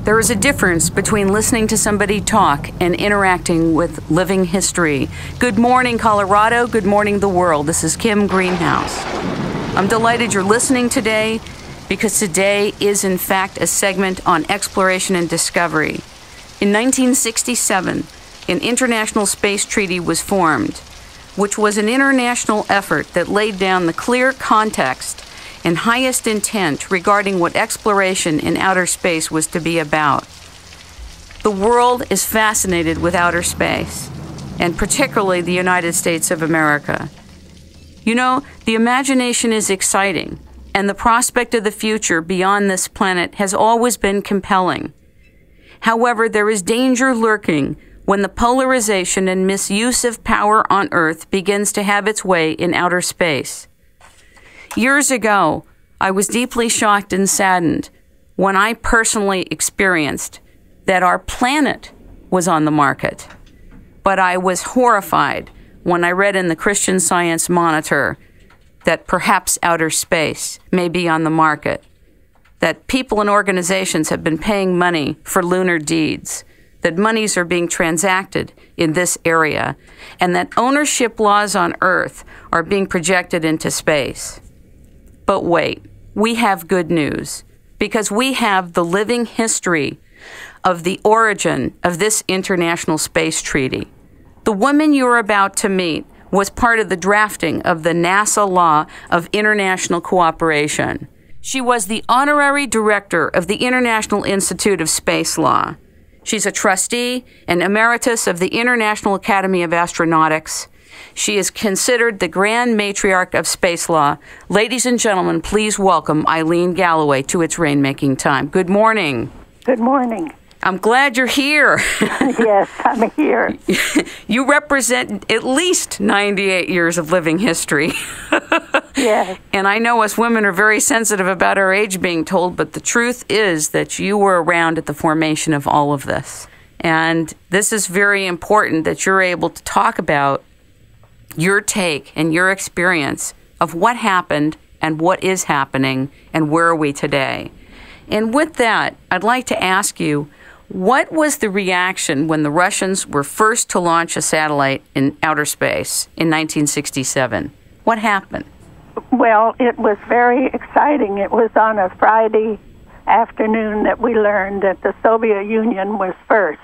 There is a difference between listening to somebody talk and interacting with living history. Good morning, Colorado. Good morning, the world. This is Kim Greenhouse. I'm delighted you're listening today because today is, in fact, a segment on exploration and discovery. In 1967, an international space treaty was formed, which was an international effort that laid down the clear context and highest intent regarding what exploration in outer space was to be about. The world is fascinated with outer space, and particularly the United States of America. You know, the imagination is exciting, and the prospect of the future beyond this planet has always been compelling. However, there is danger lurking when the polarization and misuse of power on Earth begins to have its way in outer space. Years ago, I was deeply shocked and saddened when I personally experienced that our planet was on the market. But I was horrified when I read in the Christian Science Monitor that perhaps outer space may be on the market, that people and organizations have been paying money for lunar deeds, that monies are being transacted in this area, and that ownership laws on Earth are being projected into space. But wait, we have good news, because we have the living history of the origin of this international space treaty. The woman you're about to meet was part of the drafting of the NASA Law of International Cooperation. She was the honorary director of the International Institute of Space Law. She's a trustee and emeritus of the International Academy of Astronautics. She is considered the grand matriarch of space law. Ladies and gentlemen, please welcome Eileen Galloway to It's Rainmaking Time. Good morning. Good morning. I'm glad you're here. Yes, I'm here. You represent at least 98 years of living history. Yes. And I know us women are very sensitive about our age being told, but the truth is that you were around at the formation of all of this. And this is very important that you're able to talk about your take and your experience of what happened and what is happening and where are we today. And with that, I'd like to ask you, what was the reaction when the Russians were first to launch a satellite in outer space in 1967? What happened? Well, it was very exciting. It was on a Friday afternoon that we learned that the Soviet Union was first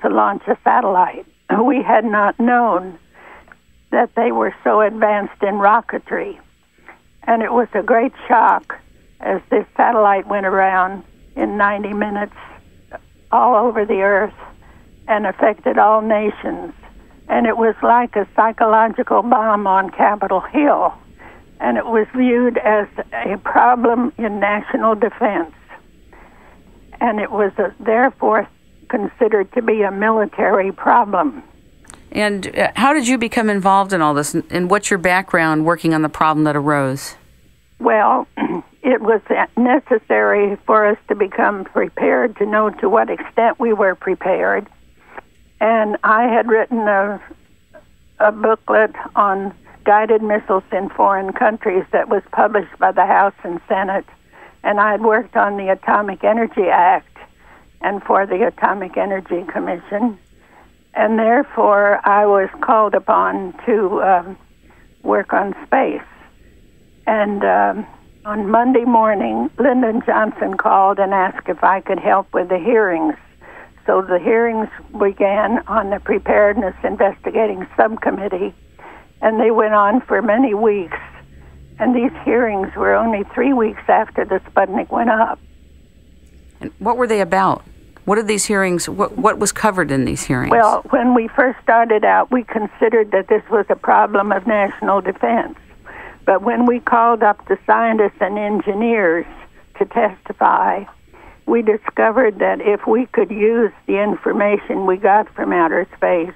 to launch a satellite. We had not known that they were so advanced in rocketry. And it was a great shock as this satellite went around in 90 minutes all over the earth and affected all nations. And it was like a psychological bomb on Capitol Hill. And it was viewed as a problem in national defense. And it was therefore considered to be a military problem. And how did you become involved in all this? And what's your background working on the problem that arose? Well, it was necessary for us to become prepared to know to what extent we were prepared. And I had written a booklet on guided missiles in foreign countries that was published by the House and Senate. And I had worked on the Atomic Energy Act and for the Atomic Energy Commission. And therefore, I was called upon to work on space. And on Monday morning, Lyndon Johnson called and asked if I could help with the hearings. So the hearings began on the Preparedness Investigating Subcommittee, and they went on for many weeks. And these hearings were only 3 weeks after the Sputnik went up. And what were they about? What are these hearings? What was covered in these hearings? Well, when we first started out, we considered that this was a problem of national defense. But when we called up the scientists and engineers to testify, we discovered that if we could use the information we got from outer space,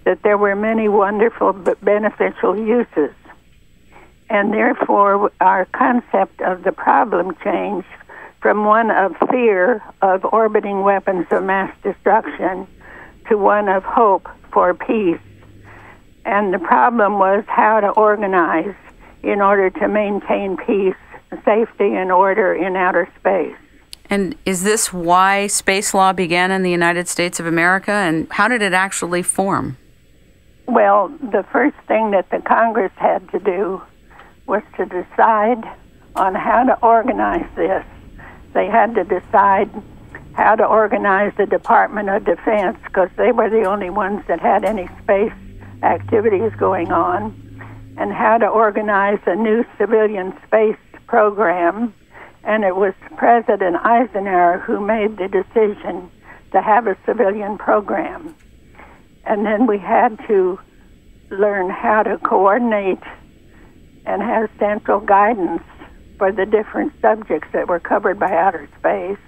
that there were many wonderful but beneficial uses. And therefore, our concept of the problem changed from one of fear of orbiting weapons of mass destruction to one of hope for peace. And the problem was how to organize in order to maintain peace, safety, and order in outer space. And is this why space law began in the United States of America, and how did it actually form? Well, the first thing that the Congress had to do was to decide on how to organize this. They had to decide how to organize the Department of Defense, because they were the only ones that had any space activities going on, and how to organize a new civilian space program. And it was President Eisenhower who made the decision to have a civilian program. And then we had to learn how to coordinate and have central guidance for the different subjects that were covered by outer space,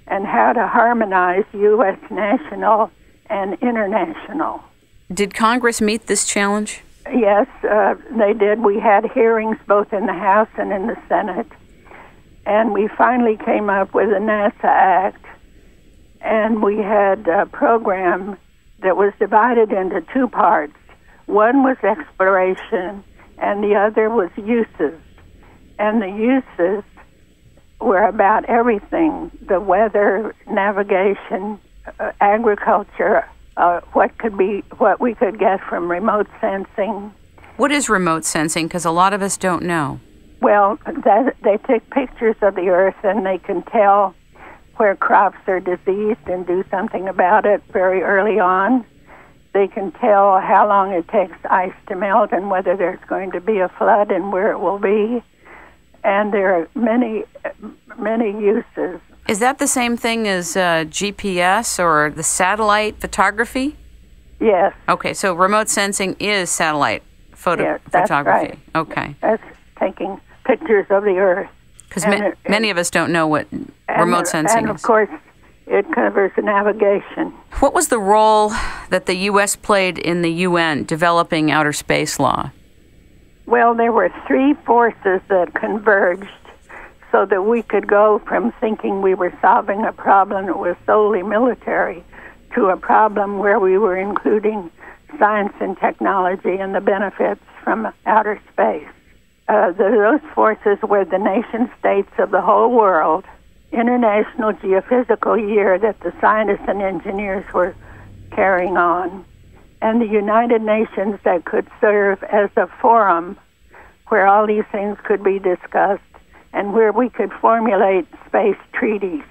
and how to harmonize U.S. national and international. Did Congress meet this challenge? Yes, they did. We had hearings both in the House and in the Senate, and we finally came up with the NASA Act, and we had a program that was divided into two parts. One was exploration, and the other was uses. And the uses were about everything: the weather, navigation, agriculture, what we could get from remote sensing. What is remote sensing? Because a lot of us don't know. Well, they take pictures of the Earth, and they can tell where crops are diseased and do something about it very early on. They can tell how long it takes ice to melt and whether there's going to be a flood and where it will be. And there are many, many uses. Is that the same thing as GPS or the satellite photography? Yes. Okay, so remote sensing is satellite yes, that's photography. Right. Okay. That's taking pictures of the Earth. Because many of us don't know what remote sensing is. And, of course, it covers navigation. What was the role that the U.S. played in the UN developing outer space law? Well, there were three forces that converged so that we could go from thinking we were solving a problem that was solely military to a problem where we were including science and technology and the benefits from outer space. Those forces were the nation states of the whole world, International Geophysical Year that the scientists and engineers were carrying on, and the United Nations that could serve as a forum where all these things could be discussed and where we could formulate space treaties.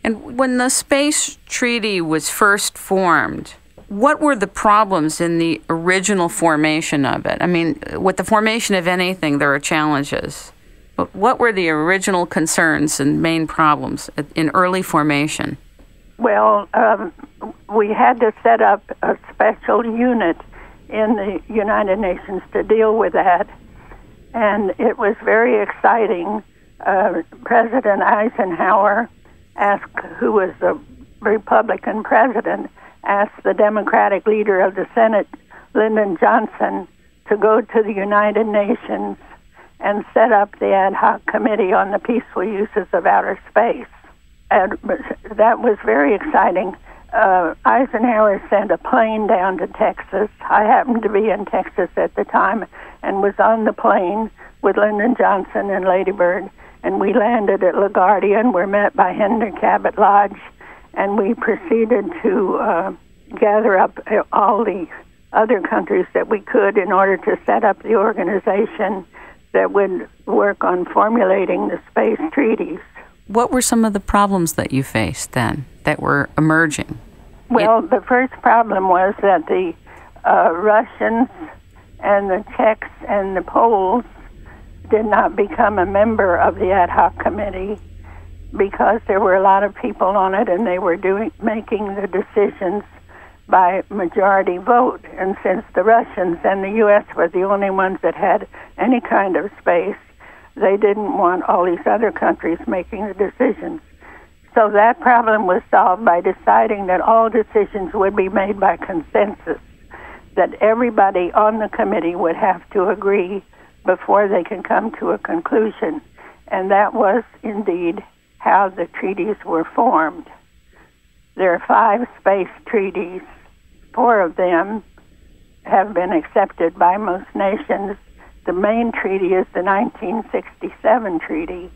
And when the space treaty was first formed, what were the problems in the original formation of it? I mean, with the formation of anything, there are challenges. But what were the original concerns and main problems in early formation? Well, we had to set up a special unit in the United Nations to deal with that. And it was very exciting. President Eisenhower who was the Republican president, asked the Democratic leader of the Senate, Lyndon Johnson, to go to the United Nations and set up the ad hoc committee on the peaceful uses of outer space. And that was very exciting. Eisenhower sent a plane down to Texas. I happened to be in Texas at the time and was on the plane with Lyndon Johnson and Lady Bird, and we landed at LaGuardia and were met by Henry Cabot Lodge, and we proceeded to gather up all the other countries that we could in order to set up the organization that would work on formulating the space treaties. What were some of the problems that you faced then that were emerging? Well, the first problem was that the Russians and the Czechs and the Poles did not become a member of the ad hoc committee because there were a lot of people on it and they were making the decisions by majority vote. And since the Russians and the U.S. were the only ones that had any kind of space, they didn't want all these other countries making the decisions. So that problem was solved by deciding that all decisions would be made by consensus, that everybody on the committee would have to agree before they can come to a conclusion. And that was indeed how the treaties were formed. There are 5 space treaties. 4 of them have been accepted by most nations. The main treaty is the 1967 treaty,